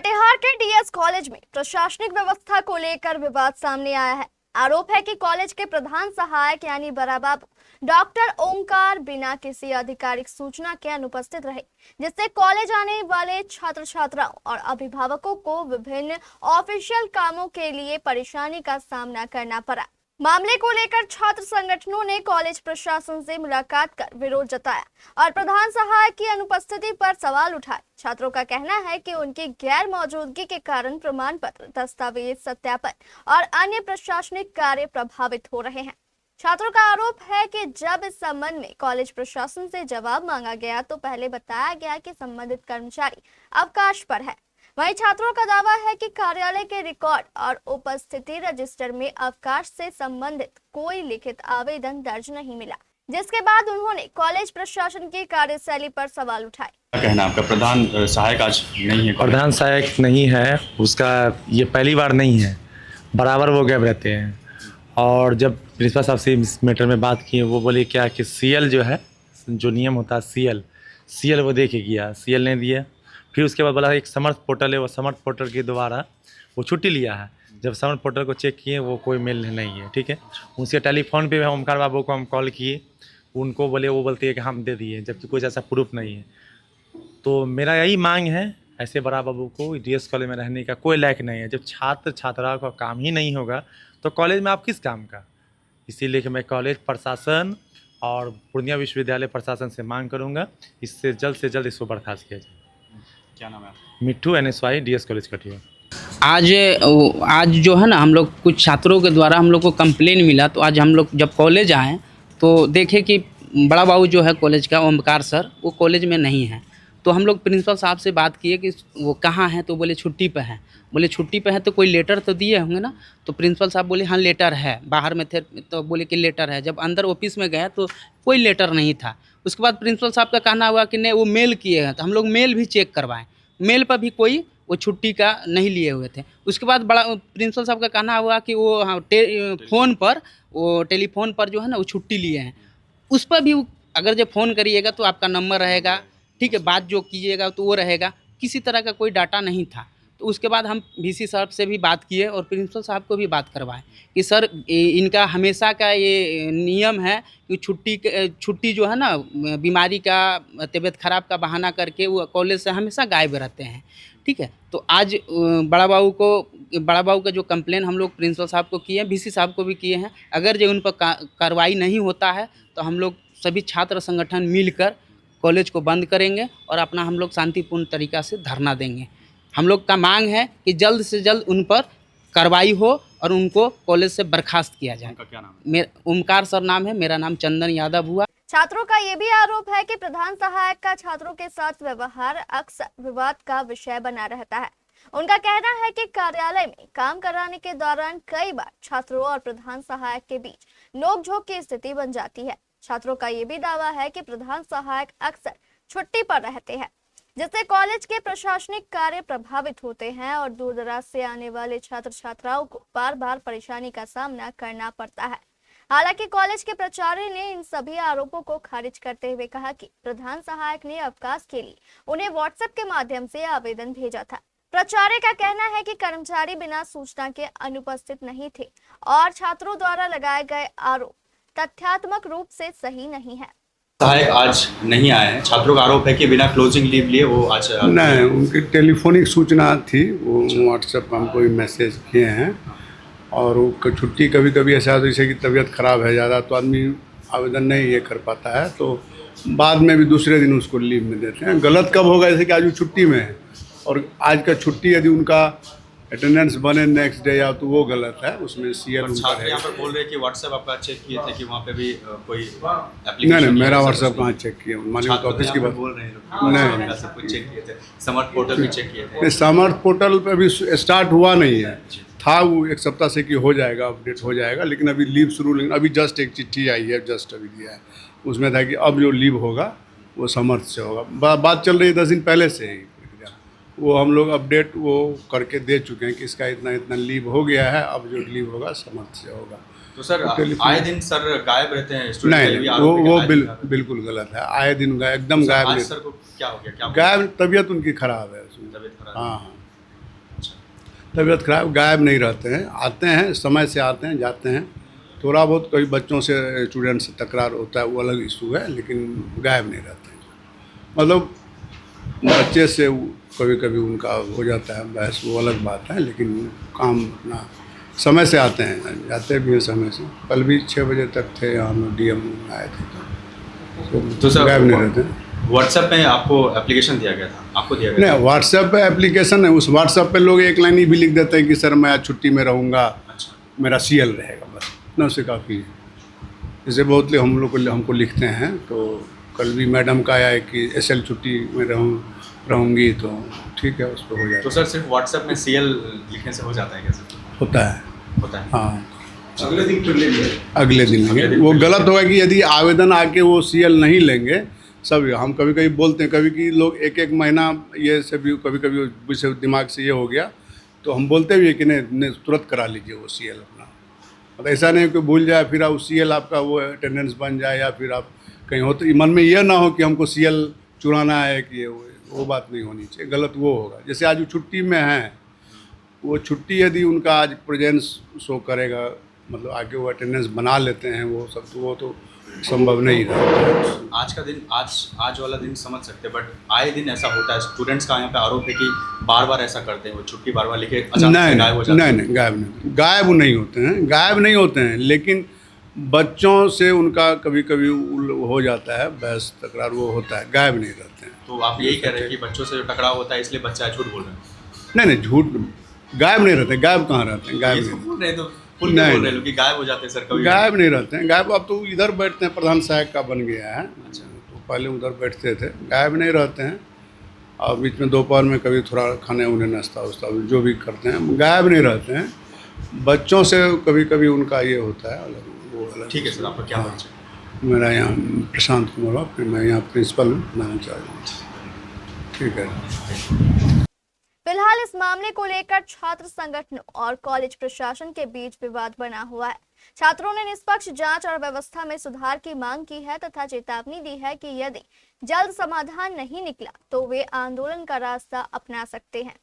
कटिहार के DS college में प्रशासनिक व्यवस्था को लेकर विवाद सामने आया है। आरोप है कि कॉलेज के प्रधान सहायक यानी बड़ा बाबू डॉक्टर ओमकार बिना किसी आधिकारिक सूचना के अनुपस्थित रहे, जिससे कॉलेज आने वाले छात्र छात्राओं और अभिभावकों को विभिन्न ऑफिशियल कामों के लिए परेशानी का सामना करना पड़ा। मामले को लेकर छात्र संगठनों ने कॉलेज प्रशासन से मुलाकात कर विरोध जताया और प्रधान सहायक की अनुपस्थिति पर सवाल उठाए। छात्रों का कहना है कि उनकी गैर मौजूदगी के कारण प्रमाण पत्र, दस्तावेज सत्यापन और अन्य प्रशासनिक कार्य प्रभावित हो रहे हैं। छात्रों का आरोप है कि जब इस संबंध में कॉलेज प्रशासन से जवाब मांगा गया तो पहले बताया गया कि संबंधित कर्मचारी अवकाश पर है। वहीं छात्रों का दावा है कि कार्यालय के रिकॉर्ड और उपस्थिति रजिस्टर में अवकाश से संबंधित कोई लिखित आवेदन दर्ज नहीं मिला, जिसके बाद उन्होंने कॉलेज प्रशासन की कार्यशैली पर सवाल उठाए। क्या कहना आपका? प्रधान सहायक आज नहीं है? प्रधान सहायक नहीं है, उसका ये पहली बार नहीं है, बराबर वो गैप रहते हैं। और जब प्रिंसिपल साहब से इस मैटर में बात की, वो बोले क्या कि सीएल जो है, जो नियम होता है सीएल वो दे के गया, सीएल ने दिया। फिर उसके बाद बोला एक समर्थ पोर्टल है, वो समर्थ पोर्टल के द्वारा वो छुट्टी लिया है। जब समर्थ पोर्टल को चेक किए वो कोई मेल नहीं है, ठीक है। उसके टेलीफोन पे ओमकार बाबू को हम कॉल किए, उनको बोले, वो बोलते हैं कि हम दे दिए, जबकि कुछ ऐसा प्रूफ नहीं है। तो मेरा यही मांग है, ऐसे बड़ा बाबू को डीएस कॉलेज में रहने का कोई लायक नहीं है। जब छात्र छात्राओं का काम ही नहीं होगा तो कॉलेज में आप किस काम का? इसीलिए कि मैं कॉलेज प्रशासन और पूर्णिया विश्वविद्यालय प्रशासन से मांग करूँगा, इससे जल्द इसको बर्खास्त किया जाए। क्या नाम है? मिट्ठू NSY डीएस कॉलेज कटिहार। आज जो है ना, हम लोग कुछ छात्रों के द्वारा हम लोग को कंप्लेन मिला, तो आज हम लोग जब कॉलेज आए तो देखे कि बड़ा बाबू जो है कॉलेज का, ओमकार सर, वो कॉलेज में नहीं है। तो हम लोग प्रिंसिपल साहब से बात किए कि वो कहाँ हैं, तो बोले छुट्टी पे हैं। बोले छुट्टी पे है तो कोई लेटर तो दिए होंगे ना। तो प्रिंसिपल साहब बोले हाँ लेटर है, बाहर में थे तो बोले कि लेटर है। जब अंदर ऑफिस में गए तो कोई लेटर नहीं था। उसके बाद प्रिंसिपल साहब का कहना हुआ कि नहीं वो मेल किए हैं, तो हम लोग मेल भी चेक करवाएं, मेल पर भी कोई वो छुट्टी का नहीं लिए हुए थे। उसके बाद बड़ा प्रिंसिपल साहब का कहना हुआ कि वो हाँ फ़ोन पर, वो टेलीफोन पर जो है ना वो छुट्टी लिए हैं। उस पर भी अगर जब फ़ोन करिएगा तो आपका नंबर रहेगा, ठीक है, बात जो कीजिएगा तो वो रहेगा, किसी तरह का कोई डाटा नहीं था। तो उसके बाद हम VC साहब से भी बात किए और प्रिंसिपल साहब को भी बात करवाएं कि सर इनका हमेशा का ये नियम है कि छुट्टी जो है ना, बीमारी का, तबीयत ख़राब का बहाना करके वो कॉलेज से हमेशा गायब रहते हैं, ठीक है। तो आज बड़ा बाबू का जो कंप्लेन हम लोग प्रिंसिपल साहब को किए हैं, VC साहब को भी किए हैं। अगर जो उन पर कार्रवाई नहीं होता है तो हम लोग सभी छात्र संगठन मिलकर कॉलेज को बंद करेंगे और अपना हम लोग शांतिपूर्ण तरीक़ा से धरना देंगे। हम लोग का मांग है कि जल्द से जल्द उन पर कार्रवाई हो और उनको कॉलेज से बर्खास्त किया जाए। उनका क्या नाम है? ओमकार सर नाम है, मेरा नाम चंदन यादव हुआ। छात्रों का ये भी आरोप है कि प्रधान सहायक का छात्रों के साथ व्यवहार अक्सर विवाद का विषय बना रहता है। उनका कहना है कि कार्यालय में काम कराने के दौरान कई बार छात्रों और प्रधान सहायक के बीच नोकझोंक की स्थिति बन जाती है। छात्रों का ये भी दावा है कि प्रधान सहायक अक्सर छुट्टी पर रहते हैं, जिससे कॉलेज के प्रशासनिक कार्य प्रभावित होते हैं और दूर दराज से आने वाले छात्र छात्राओं को बार बार परेशानी का सामना करना पड़ता है। हालांकि कॉलेज के प्राचार्य ने इन सभी आरोपों को खारिज करते हुए कहा कि प्रधान सहायक ने अवकाश के लिए उन्हें व्हाट्सएप के माध्यम से आवेदन भेजा था। प्राचार्य का कहना है कि कर्मचारी बिना सूचना के अनुपस्थित नहीं थे और छात्रों द्वारा लगाए गए आरोप तथ्यात्मक रूप से सही नहीं है। सहायक आज नहीं आए हैं। छात्रों का आरोप है कि बिना क्लोजिंग लीव लिए वो आज नहीं, उनकी टेलीफोनिक सूचना थी, वो व्हाट्सएप पर हमको मैसेज किए हैं। और वो छुट्टी कभी कभी ऐसा होता है जैसे कि तबीयत ख़राब है ज़्यादा, तो आदमी आवेदन नहीं ये कर पाता है, तो बाद में भी दूसरे दिन उसको लीव में देते हैं। गलत कब होगा, जैसे कि आज वो छुट्टी में है और आज का छुट्टी यदि उनका अटेंडेंस बने नेक्स्ट डे या, तो वो गलत है, उसमें सीएल उनका है। यहाँ पर बोल रहे हैं कि व्हाट्सएप आपका चेक किए थे कि वहाँ पे भी कोई नहीं, मेरा व्हाट्सएप कहाँ चेक किया, मालिक ऑफिस की बात बोल रहे हैं। नहीं, सब कुछ चेक किए थे, समर्थ पोर्टल भी चेक किए थे। समर्थ पोर्टल पे अभी स्टार्ट हुआ नहीं है, था वो एक सप्ताह से कि हो जाएगा, अपडेट हो जाएगा, लेकिन अभी लीव शुरू, लेकिन अभी जस्ट एक चिट्ठी आई है, जस्ट अभी दिया है, उसमें था कि अब जो लीव होगा वो समर्थ से होगा। बात चल रही है 10 दिन पहले से ही, वो हम लोग अपडेट वो करके दे चुके हैं कि इसका इतना इतना लीव हो गया है, अब जो लीव होगा समर्थ से होगा। तो सर आए दिन सर गायब रहते हैं नहीं, वो बिल्कुल गलत है। आए दिन एकदम गायब नहीं। सर को क्या हो गया? गायब, तबीयत उनकी खराब है। तबीयत खराब। हाँ, तबीयत खराब गायब नहीं रहते हैं, आते हैं समय से आते हैं जाते हैं। थोड़ा बहुत कभी बच्चों से स्टूडेंट से तकरार होता है, वो अलग इशू है, लेकिन गायब नहीं रहते हैं। मतलब बच्चे से कभी कभी उनका हो जाता है बहस, वो अलग बात है, लेकिन काम अपना समय से आते हैं, जाते भी हैं समय से। कल भी 6 बजे तक थे यहाँ, हम DM आए थे, तो सर गायब नहीं रहते हैं। व्हाट्सएप में आपको एप्लीकेशन दिया गया था, आपको दिया गया नहीं, व्हाट्सएप पे एप्लीकेशन है, उस व्हाट्सएप पे लोग एक लाइन ही भी लिख देते हैं कि सर मैं आज छुट्टी में रहूँगा, था? अच्छा, मेरा CL रहेगा, बस इतना से काफ़ी है। जैसे बहुत लोग हम लोग को हमको लिखते हैं, तो कल भी मैडम का आया है कि SL छुट्टी में रहूँगी, तो ठीक है, उस पर हो जाता तो सर सिर्फ व्हाट्सएप में CL लिखने से हो जाता है कैसे? होता है। होता है। हाँ, अगले दिन फिर ले लिया। अगले दिन लेंगे। वो गलत होगा कि यदि आवेदन आके वो CL नहीं लेंगे, सब हम कभी कभी बोलते हैं, कभी कि लोग एक एक महीना ये से भी कभी कभी दिमाग से ये हो गया, तो हम बोलते भी है कि नहीं तुरंत करा लीजिए वो CL अपना। मतलब ऐसा नहीं कि भूल जाए फिर आप CL आपका वो अटेंडेंस बन जाए, या फिर आप कहीं हो तो मन में ये ना हो कि हमको CL चुराना है, कि वो बात नहीं होनी चाहिए, गलत वो होगा। जैसे आज वो छुट्टी में हैं, वो छुट्टी यदि उनका आज प्रेजेंस शो करेगा, मतलब आगे वो अटेंडेंस बना लेते हैं, वो सब, तो वो तो संभव नहीं रहता। आज का दिन, आज वाला दिन समझ सकते हैं, बट आए दिन ऐसा होता है। स्टूडेंट्स का यहाँ पे आरोप है कि बार बार ऐसा करते हैं, वो छुट्टी बार बार लिखे अचानक से गायब हो जाते हैं। नहीं, गायब नहीं होते हैं, गायब नहीं होते हैं, लेकिन बच्चों से उनका कभी कभी हो जाता है बहस तकरार, वो होता है, गायब नहीं रहते हैं। तो आप यही कह रहे हैं कि बच्चों से जो टकराव होता है इसलिए बच्चा झूठ बोल रहे हैं? नहीं, झूठ गायब नहीं रहते, गायब कहाँ रहते हैं, गायब ये नहीं बोल रहे हैं तो फुल बोल नहीं, रहे हैं लोग कि गायब हो जाते हैं सर कभी। गायब नहीं रहते हैं। गायब अब तो इधर बैठते हैं, प्रधान सहायक का बन गया है, अच्छा। तो पहले उधर बैठते थे, गायब नहीं रहते हैं। और बीच में दोपहर में कभी थोड़ा खाने उन्हें नाश्ता वास्ता जो भी करते हैं, गायब नहीं रहते हैं। बच्चों से कभी कभी उनका ये होता है अलग, वो अलग। ठीक है सर, आपका क्या परिचय? मेरा यहाँ प्रशांत कुमार, फिर मैं यहाँ प्रिंसिपल बनाना चाह रहा हूँ। ठीक है। फिलहाल इस मामले को लेकर छात्र संगठनों और कॉलेज प्रशासन के बीच विवाद बना हुआ है। छात्रों ने निष्पक्ष जांच और व्यवस्था में सुधार की मांग की है तथा चेतावनी दी है कि यदि जल्द समाधान नहीं निकला तो वे आंदोलन का रास्ता अपना सकते हैं।